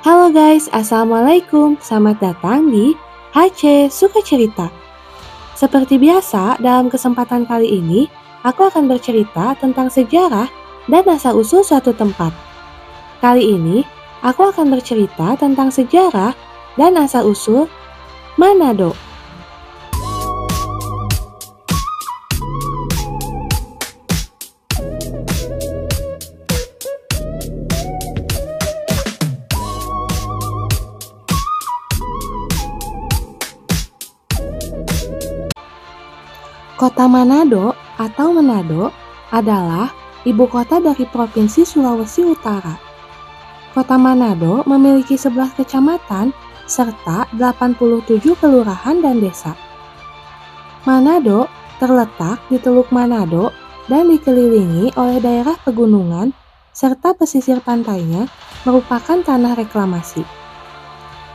Halo guys, Assalamualaikum. Selamat datang di HC Suka Cerita. Seperti biasa, dalam kesempatan kali ini, aku akan bercerita tentang sejarah dan asal-usul suatu tempat. Kali ini, aku akan bercerita tentang sejarah dan asal-usul Manado. Kota Manado atau Manado adalah ibu kota dari Provinsi Sulawesi Utara. Kota Manado memiliki 11 kecamatan serta 87 kelurahan dan desa. Manado terletak di Teluk Manado dan dikelilingi oleh daerah pegunungan serta pesisir pantainya merupakan tanah reklamasi.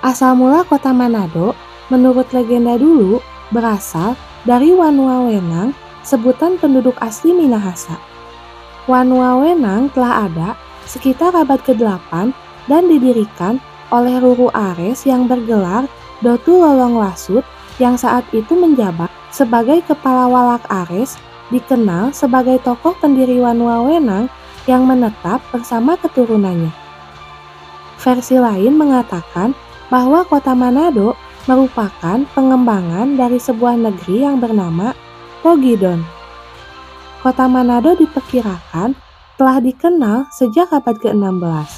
Asal mula kota Manado menurut legenda dulu berasal dari Wanua Wenang, sebutan penduduk asli Minahasa. Wanua Wenang telah ada sekitar abad ke-8 dan didirikan oleh Ruru Ares yang bergelar Dotu Lolong Lasut yang saat itu menjabat sebagai kepala Walak Ares, dikenal sebagai tokoh pendiri Wanua Wenang yang menetap bersama keturunannya. Versi lain mengatakan bahwa kota Manado merupakan pengembangan dari sebuah negeri yang bernama Pogidon. Kota Manado diperkirakan telah dikenal sejak abad ke-16.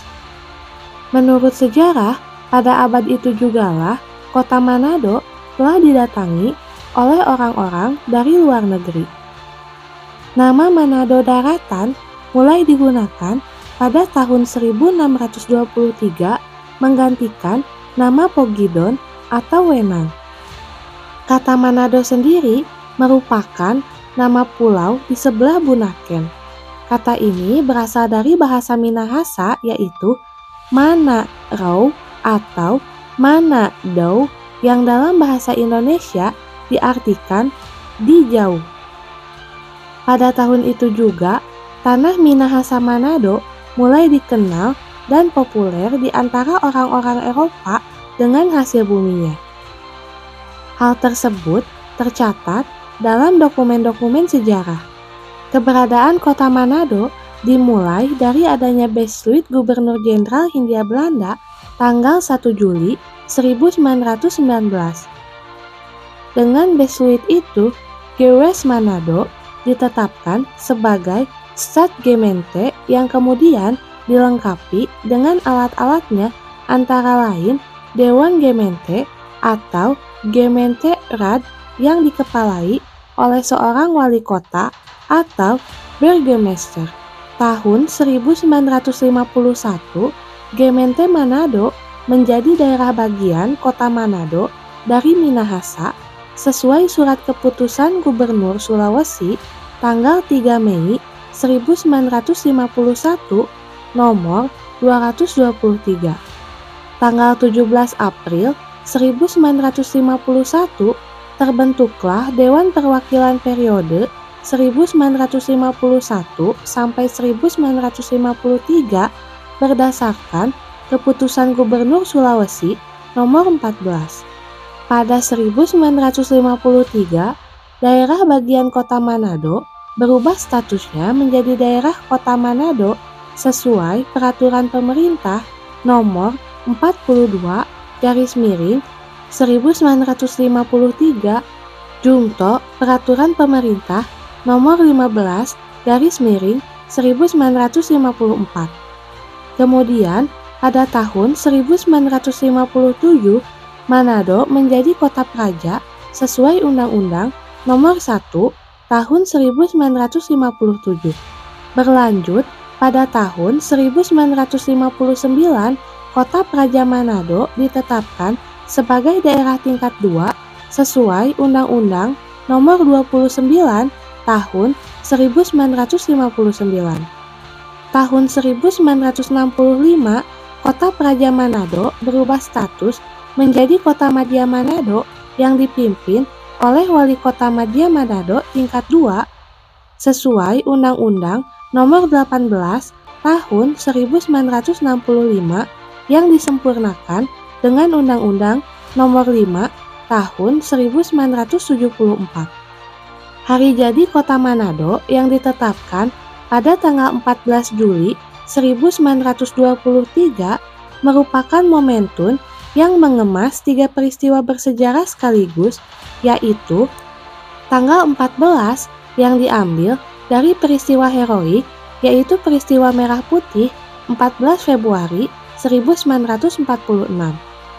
Menurut sejarah, pada abad itu jugalah kota Manado telah didatangi oleh orang-orang dari luar negeri. Nama Manado Daratan mulai digunakan pada tahun 1623 menggantikan nama Pogidon atau Wenang. Kata Manado sendiri merupakan nama pulau di sebelah Bunaken. Kata ini berasal dari bahasa Minahasa yaitu Mana-rau atau Mana-dau yang dalam bahasa Indonesia diartikan di jauh. Pada tahun itu juga, tanah Minahasa Manado mulai dikenal dan populer di antara orang-orang Eropa dengan hasil buminya. Hal tersebut tercatat dalam dokumen-dokumen sejarah. Keberadaan kota Manado dimulai dari adanya Besluit Gubernur Jenderal Hindia Belanda tanggal 1 Juli 1919. Dengan Besluit itu, Gewest Manado ditetapkan sebagai Stadgemeente yang kemudian dilengkapi dengan alat-alatnya antara lain Dewan Gemeente atau Gemeente Raad yang dikepalai oleh seorang wali kota atau Burgemeester. Tahun 1951, Gemeente Manado menjadi daerah bagian kota Manado dari Minahasa sesuai surat keputusan Gubernur Sulawesi tanggal 3 Mei 1951 nomor 223. Tanggal 17 April 1951 terbentuklah Dewan Perwakilan periode 1951 sampai 1953 berdasarkan Keputusan Gubernur Sulawesi nomor 14. Pada 1953, daerah bagian kota Manado berubah statusnya menjadi daerah kota Manado sesuai peraturan pemerintah nomor 42/1953 Jungto Peraturan Pemerintah nomor 15/1954. Kemudian pada tahun 1957 Manado menjadi kota praja sesuai Undang-Undang nomor 1 tahun 1957. Berlanjut pada tahun 1959 Kota Praja Manado ditetapkan sebagai daerah tingkat 2 sesuai Undang-Undang Nomor 29 Tahun 1959. Tahun 1965, Kota Praja Manado berubah status menjadi Kota Madya Manado yang dipimpin oleh Wali Kota Madya Manado tingkat 2 sesuai Undang-Undang Nomor 18 Tahun 1965 yang disempurnakan dengan Undang-Undang Nomor 5 Tahun 1974. Hari jadi Kota Manado yang ditetapkan pada tanggal 14 Juli 1923 merupakan momentum yang mengemas 3 peristiwa bersejarah sekaligus, yaitu tanggal 14 yang diambil dari peristiwa heroik, yaitu peristiwa Merah Putih 14 Februari 1946,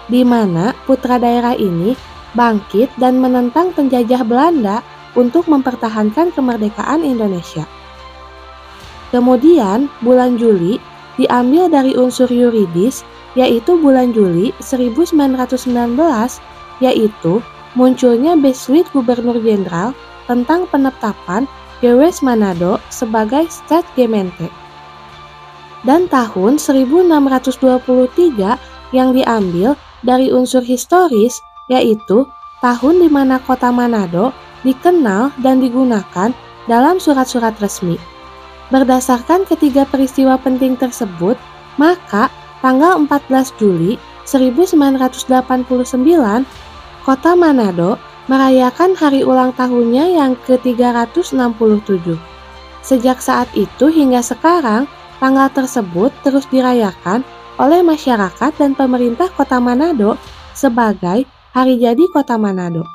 di mana putra daerah ini bangkit dan menentang penjajah Belanda untuk mempertahankan kemerdekaan Indonesia. Kemudian, bulan Juli diambil dari unsur yuridis, yaitu bulan Juli 1919, yaitu munculnya Besluit Gubernur Jenderal tentang penetapan Gewest Manado sebagai State Gemeente. Dan tahun 1623 yang diambil dari unsur historis, yaitu tahun di mana Kota Manado dikenal dan digunakan dalam surat-surat resmi. Berdasarkan ketiga peristiwa penting tersebut, maka tanggal 14 Juli 1989, Kota Manado merayakan hari ulang tahunnya yang ke-367. Sejak saat itu hingga sekarang, tanggal tersebut terus dirayakan oleh masyarakat dan pemerintah Kota Manado sebagai Hari Jadi Kota Manado.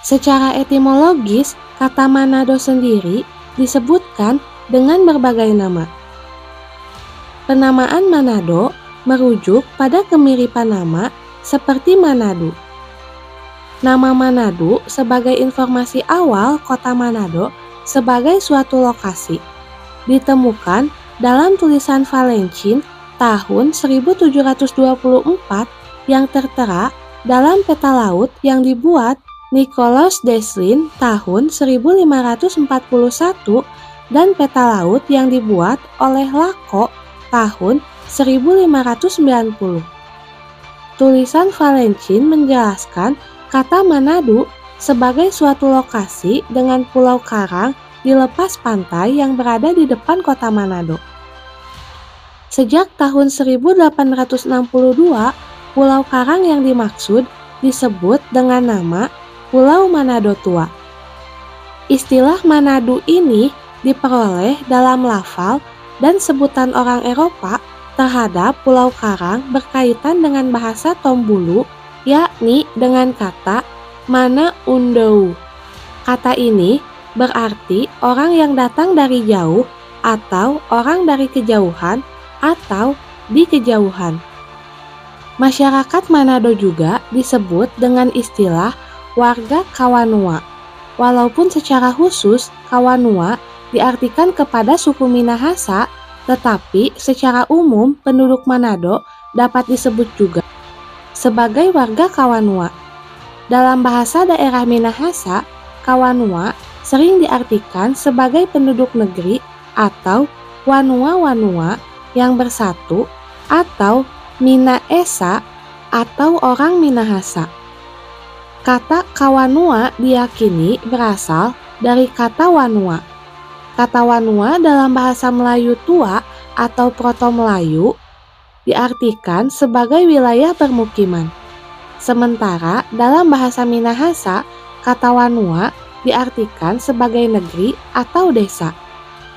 Secara etimologis, kata Manado sendiri disebutkan dengan berbagai nama. Penamaan Manado merujuk pada kemiripan nama seperti Manado. Nama Manado sebagai informasi awal Kota Manado sebagai suatu lokasi ditemukan dalam tulisan Valencin tahun 1724 yang tertera dalam peta laut yang dibuat Nicolaus Deslin tahun 1541 dan peta laut yang dibuat oleh Laco tahun 1590. Tulisan Valencin menjelaskan kata Manado sebagai suatu lokasi dengan pulau karang di lepas pantai yang berada di depan Kota Manado. Sejak tahun 1862, pulau karang yang dimaksud disebut dengan nama Pulau Manado Tua. Istilah Manado ini diperoleh dalam lafal dan sebutan orang Eropa terhadap Pulau Karang berkaitan dengan bahasa Tombulu, yakni dengan kata Mana Undou. Kata ini berarti orang yang datang dari jauh atau orang dari kejauhan atau di kejauhan. Masyarakat Manado juga disebut dengan istilah warga Kawanua. Walaupun secara khusus Kawanua diartikan kepada suku Minahasa, tetapi secara umum penduduk Manado dapat disebut juga sebagai warga Kawanua. Dalam bahasa daerah Minahasa, Kawanua sering diartikan sebagai penduduk negeri atau wanua-wanua yang bersatu atau Minaesa atau orang Minahasa. Kata Kawanua diyakini berasal dari kata Wanua. Kata Wanua dalam bahasa Melayu tua atau Proto-Melayu diartikan sebagai wilayah permukiman. Sementara dalam bahasa Minahasa, kata Wanua diartikan sebagai negeri atau desa.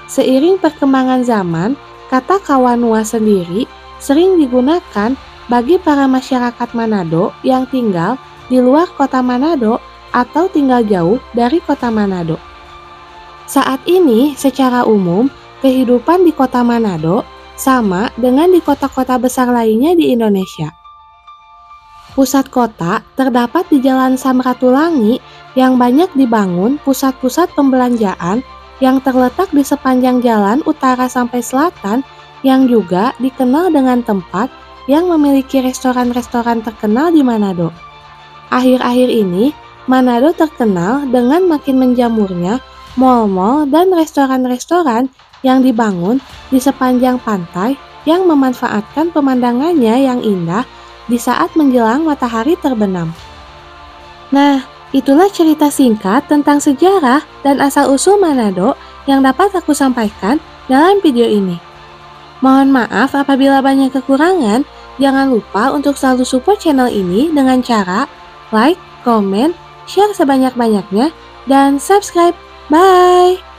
Seiring perkembangan zaman, kata Kawanua sendiri sering digunakan bagi para masyarakat Manado yang tinggal di luar Kota Manado atau tinggal jauh dari Kota Manado. Saat ini, secara umum, kehidupan di Kota Manado sama dengan di kota-kota besar lainnya di Indonesia. Pusat kota terdapat di Jalan Samratulangi yang banyak dibangun pusat-pusat pembelanjaan yang terletak di sepanjang jalan utara sampai selatan yang juga dikenal dengan tempat yang memiliki restoran-restoran terkenal di Manado. Akhir-akhir ini, Manado terkenal dengan makin menjamurnya mal-mal dan restoran-restoran yang dibangun di sepanjang pantai yang memanfaatkan pemandangannya yang indah di saat menjelang matahari terbenam. Nah, itulah cerita singkat tentang sejarah dan asal-usul Manado yang dapat aku sampaikan dalam video ini. Mohon maaf apabila banyak kekurangan. Jangan lupa untuk selalu support channel ini dengan cara like, comment, share sebanyak-banyaknya, dan subscribe. Bye!